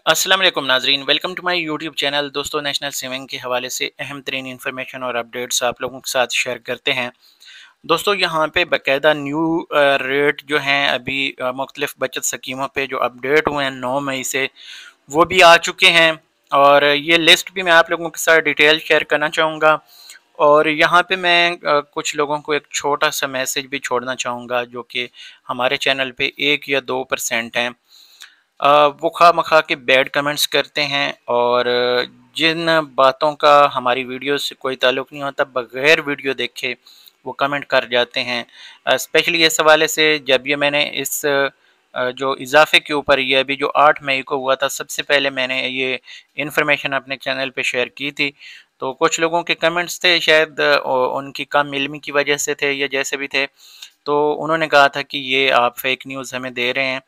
अस्सलाम वालेकुम नाजरीन, welcome to my YouTube channel. दोस्तों, नेशनल सेविंग के हवाले से अहम तरीन इन्फॉर्मेशन और अपडेट्स आप लोगों के साथ शेयर करते हैं। दोस्तों, यहाँ पे बाकायदा न्यू रेट जो हैं अभी मुख्तलिफ बचत स्कीमों पे जो अपडेट हुए हैं 9 मई से, वो भी आ चुके हैं। और ये लिस्ट भी मैं आप लोगों के साथ डिटेल शेयर करना चाहूँगा। और यहाँ पे मैं कुछ लोगों को एक छोटा सा मैसेज भी छोड़ना चाहूँगा, जो कि हमारे चैनल पे 1 या 2% हैं। वो खा-मखा के बैड कमेंट्स करते हैं और जिन बातों का हमारी वीडियो से कोई ताल्लुक़ नहीं होता, बगैर वीडियो देखे वो कमेंट कर जाते हैं। स्पेशली इस हवाले से जब ये मैंने इस जो इजाफ़े के ऊपर ये अभी जो 8 मई को हुआ था, सबसे पहले मैंने ये इन्फॉर्मेशन अपने चैनल पे शेयर की थी। तो कुछ लोगों के कमेंट्स थे, शायद उनकी कम इल्मी की वजह से थे या जैसे भी थे, तो उन्होंने कहा था कि ये आप फेक न्यूज़ हमें दे रहे हैं।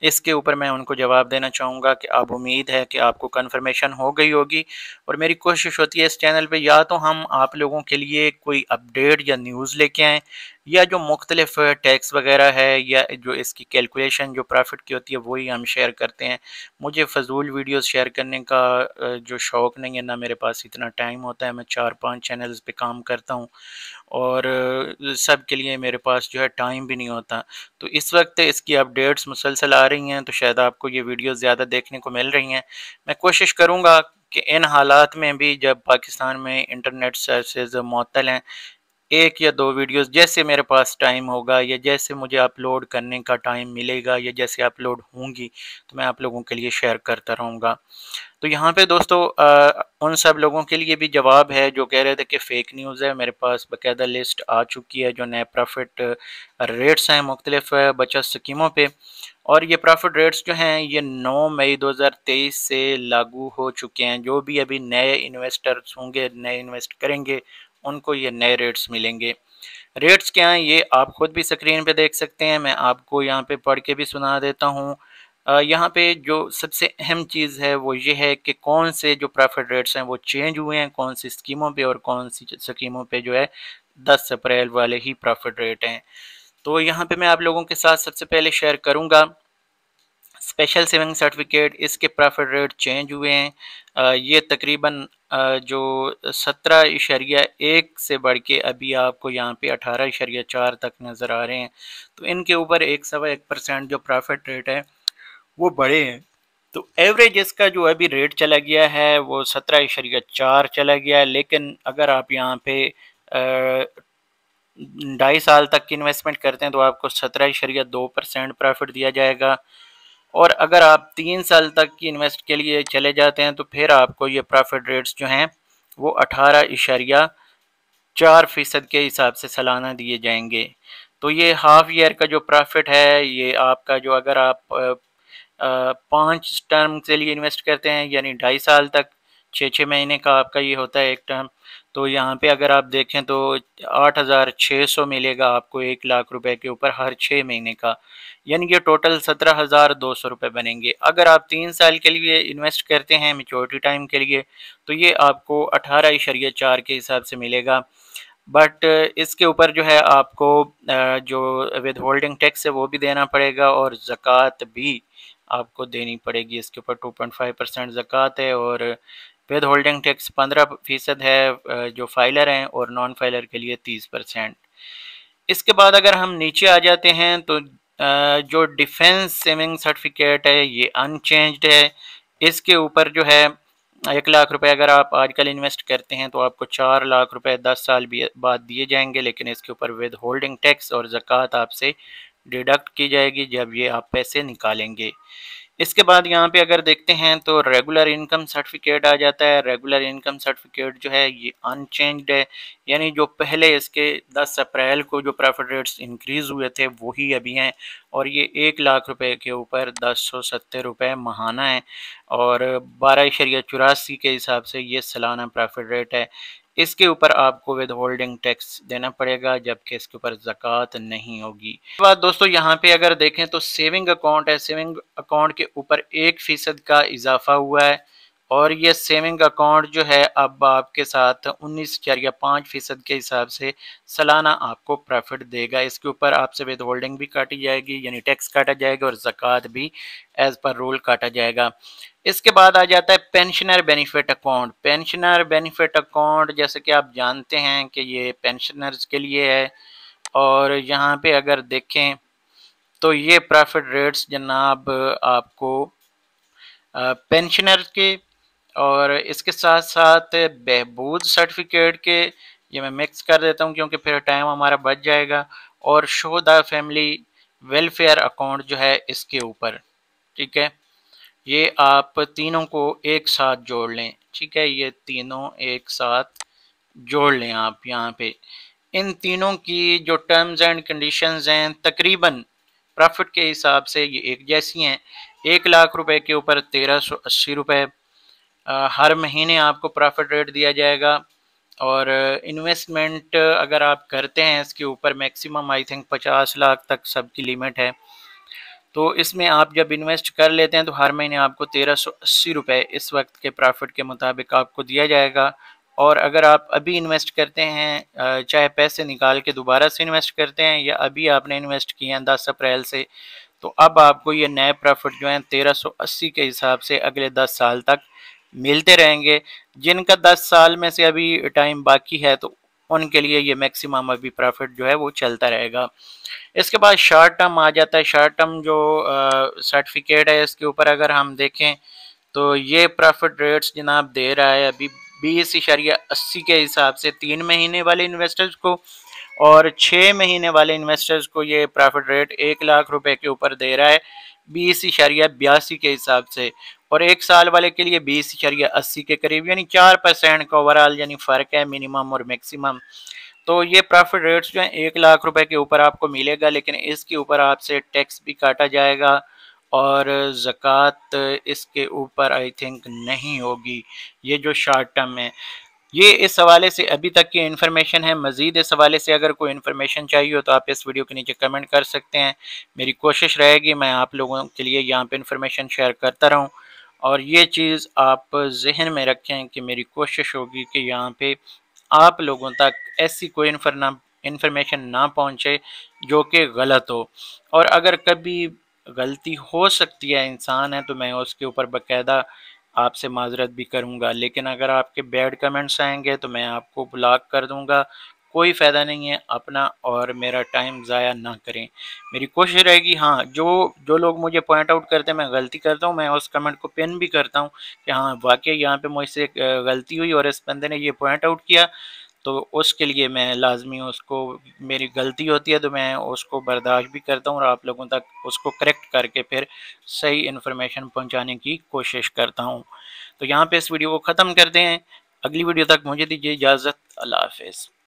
इसके ऊपर मैं उनको जवाब देना चाहूँगा कि अब उम्मीद है कि आपको कन्फर्मेशन हो गई होगी। और मेरी कोशिश होती है इस चैनल पे, या तो हम आप लोगों के लिए कोई अपडेट या न्यूज़ लेके आएँ, या जो मुख्तलिफ टैक्स वगैरह है या जो इसकी कैलकुलेशन जो प्रॉफिट की होती है वही हम शेयर करते हैं। मुझे फ़ज़ूल वीडियोस शेयर करने का जो शौक़ नहीं है, ना मेरे पास इतना टाइम होता है। मैं 4-5 चैनल्स पे काम करता हूँ और सब के लिए मेरे पास जो है टाइम भी नहीं होता। तो इस वक्त इसकी अपडेट्स मुसलसल आ रही हैं, तो शायद आपको ये वीडियो ज़्यादा देखने को मिल रही हैं। मैं कोशिश करूँगा कि इन हालात में भी, जब पाकिस्तान में इंटरनेट सर्विसेज मुअत्तल हैं, 1 या 2 वीडियोस जैसे मेरे पास टाइम होगा या जैसे मुझे अपलोड करने का टाइम मिलेगा या जैसे अपलोड होंगी, तो मैं आप लोगों के लिए शेयर करता रहूँगा। तो यहाँ पे दोस्तों उन सब लोगों के लिए भी जवाब है जो कह रहे थे कि फ़ेक न्यूज़ है। मेरे पास बाकायदा लिस्ट आ चुकी है जो नए प्रॉफिट रेट्स हैं मुख्तलिफ बचत स्कीमों पे। और ये प्रॉफिट रेट्स जो हैं ये 9 मई 2023 से लागू हो चुके हैं। जो भी अभी नए इन्वेस्टर्स होंगे, नए इन्वेस्ट करेंगे, उनको ये नए रेट्स मिलेंगे। रेट्स क्या हैं ये आप खुद भी स्क्रीन पे देख सकते हैं, मैं आपको यहाँ पे पढ़ के भी सुना देता हूँ। यहाँ पे जो सबसे अहम चीज़ है वो ये है कि कौन से जो प्रॉफिट रेट्स हैं वो चेंज हुए हैं, कौन सी स्कीमों पे और कौन सी स्कीमों पे जो है 10 अप्रैल वाले ही प्रॉफिट रेट हैं। तो यहाँ पे मैं आप लोगों के साथ सबसे पहले शेयर करूँगा स्पेशल सेविंग सर्टिफिकेट। इसके प्रॉफिट रेट चेंज हुए हैं। ये तकरीबन जो 17.1 से बढ़ के अभी आपको यहाँ पे 18.4 तक नज़र आ रहे हैं। तो इनके ऊपर 1.1% जो प्रॉफिट रेट है वो बढ़े हैं। तो एवरेज इसका जो अभी रेट चला गया है वो 17.4 चला गया है। लेकिन अगर आप यहाँ पे 2.5 साल तक की इन्वेस्टमेंट करते हैं तो आपको 17.2% प्रॉफिट दिया जाएगा। और अगर आप 3 साल तक की इन्वेस्ट के लिए चले जाते हैं तो फिर आपको ये प्रॉफिट रेट्स जो हैं वो 18.4% के हिसाब से सालाना दिए जाएंगे। तो ये हाफ ईयर का जो प्रॉफिट है ये आपका, जो अगर आप 5 टर्म के लिए इन्वेस्ट करते हैं यानी 2.5 साल तक, 6-6 महीने का आपका ये होता है एक टर्म। तो यहाँ पे अगर आप देखें तो 8,600 मिलेगा आपको 1 लाख रुपए के ऊपर हर 6 महीने का, यानी कि टोटल 17,200 रुपये बनेंगे। अगर आप 3 साल के लिए इन्वेस्ट करते हैं मैच्योरिटी टाइम के लिए, तो ये आपको 18.4 के हिसाब से मिलेगा। बट इसके ऊपर जो है आपको जो विद होल्डिंग टैक्स है वो भी देना पड़ेगा और ज़कात भी आपको देनी पड़ेगी। इसके ऊपर 2.5% ज़कात है और विद होल्डिंग टैक्स 15% है जो फाइलर हैं, और नॉन फाइलर के लिए 30%। इसके बाद अगर हम नीचे आ जाते हैं तो जो डिफेंस सेविंग सर्टिफिकेट है ये अनचेंज्ड है। इसके ऊपर जो है 1 लाख रुपए अगर आप आजकल इन्वेस्ट करते हैं तो आपको 4 लाख रुपए 10 साल बाद दिए जाएंगे, लेकिन इसके ऊपर विद होल्डिंग टैक्स और ज़कात आपसे डिडक्ट की जाएगी जब ये आप पैसे निकालेंगे। इसके बाद यहाँ पे अगर देखते हैं तो रेगुलर इनकम सर्टिफिकेट आ जाता है। रेगुलर इनकम सर्टिफिकेट जो है ये अनचेंज्ड है, यानी जो पहले इसके 10 अप्रैल को जो प्रॉफिट रेट्स इंक्रीज़ हुए थे वही अभी हैं। और ये 1 लाख रुपए के ऊपर 1070 रुपये महाना है और 12.84 के हिसाब से ये सालाना प्रॉफिट रेट है। इसके ऊपर आपको विद होल्डिंग टैक्स देना पड़ेगा, जबकि इसके ऊपर ज़कात नहीं होगी। उसके बाद दोस्तों यहाँ पे अगर देखें तो सेविंग अकाउंट है। सेविंग अकाउंट के ऊपर 1% का इजाफा हुआ है और ये सेविंग अकाउंट जो है अब आपके साथ 19.5% के हिसाब से सालाना आपको प्रॉफिट देगा। इसके ऊपर आपसे विद होल्डिंग भी काटी जाएगी, यानी टैक्स काटा जाएगा और ज़कात भी एज़ पर रूल काटा जाएगा। इसके बाद आ जाता है pensioner benefit account. Pensioner benefit account जैसे कि आप जानते हैं कि ये पेंशनर्स के लिए है, और यहाँ पे अगर देखें तो ये प्रॉफिट रेट्स जनाब आपको पेंशनर के और इसके साथ साथ बहबूद सर्टिफिकेट के, ये मैं मिक्स कर देता हूँ क्योंकि फिर टाइम हमारा बच जाएगा, और show the family welfare account जो है इसके ऊपर। ठीक है, ये आप तीनों को एक साथ जोड़ लें। ठीक है, ये तीनों एक साथ जोड़ लें आप यहाँ पे। इन तीनों की जो टर्म्स एंड कंडीशंस हैं तकरीबन प्रॉफिट के हिसाब से ये एक जैसी हैं। 1 लाख रुपए के ऊपर 1380 रुपये हर महीने आपको प्रॉफिट रेट दिया जाएगा। और इन्वेस्टमेंट अगर आप करते हैं इसके ऊपर मैक्सिमम आई थिंक 50 लाख तक सबकी लिमिट है। तो इसमें आप जब इन्वेस्ट कर लेते हैं तो हर महीने आपको 1380 रुपये इस वक्त के प्रॉफिट के मुताबिक आपको दिया जाएगा। और अगर आप अभी इन्वेस्ट करते हैं, चाहे पैसे निकाल के दोबारा से इन्वेस्ट करते हैं या अभी आपने इन्वेस्ट किए हैं 10 अप्रैल से, तो अब आपको ये नए प्रॉफिट जो हैं 1380 के हिसाब से अगले 10 साल तक मिलते रहेंगे। जिनका 10 साल में से अभी टाइम बाकी है तो उनके लिए ये मैक्सिमम अभी प्रॉफिट जो है वो चलता रहेगा। इसके बाद शॉर्ट टर्म आ जाता है। शॉर्ट टर्म जो सर्टिफिकेट है इसके ऊपर अगर हम देखें तो ये प्रॉफिट रेट्स जनाब दे रहा है अभी 20.80 के हिसाब से 3 महीने वाले इन्वेस्टर्स को, और 6 महीने वाले इन्वेस्टर्स को ये प्रॉफिट रेट 1 लाख रुपए के ऊपर दे रहा है 20.82 के हिसाब से, और 1 साल वाले के लिए 20.80 के करीब, यानी 4% का ओवरऑल यानी फ़र्क है मिनिमम और मैक्सिमम। तो ये प्रॉफिट रेट्स जो हैं 1 लाख रुपए के ऊपर आपको मिलेगा, लेकिन इसके ऊपर आपसे टैक्स भी काटा जाएगा और ज़कात इसके ऊपर आई थिंक नहीं होगी। ये जो शॉर्ट टर्म है, ये इस हवाले से अभी तक की इन्फॉर्मेशन है। मज़ीद इस हवाले से अगर कोई इन्फॉर्मेशन चाहिए हो तो आप इस वीडियो के नीचे कमेंट कर सकते हैं। मेरी कोशिश रहेगी मैं आप लोगों के लिए यहाँ पे इन्फॉर्मेशन शेयर करता रहूँ, और ये चीज़ आप जहन में रखें कि मेरी कोशिश होगी कि यहाँ पे आप लोगों तक ऐसी कोई इन्फॉर्मेशन ना पहुँचे जो कि गलत हो। और अगर कभी गलती हो सकती है, इंसान है, तो मैं उसके ऊपर बाकायदा आपसे माज़रत भी करूँगा, लेकिन अगर आपके बैड कमेंट्स आएंगे तो मैं आपको ब्लॉक कर दूँगा। कोई फ़ायदा नहीं है, अपना और मेरा टाइम ज़ाया ना करें। मेरी कोशिश रहेगी, हाँ, जो जो लोग मुझे पॉइंट आउट करते हैं मैं गलती करता हूँ, मैं उस कमेंट को पिन भी करता हूँ कि हाँ वाकई यहाँ पे मुझसे गलती हुई और इस बंदे ने ये पॉइंट आउट किया, तो उसके लिए मैं लाजमी उसको, मेरी गलती होती है तो मैं उसको बर्दाश्त भी करता हूँ और आप लोगों तक उसको करेक्ट करके फिर सही इन्फॉर्मेशन पहुँचाने की कोशिश करता हूँ। तो यहाँ पे इस वीडियो को ख़त्म करते हैं। अगली वीडियो तक मुझे दीजिए इजाज़त। अल्लाह हाफ़िज़।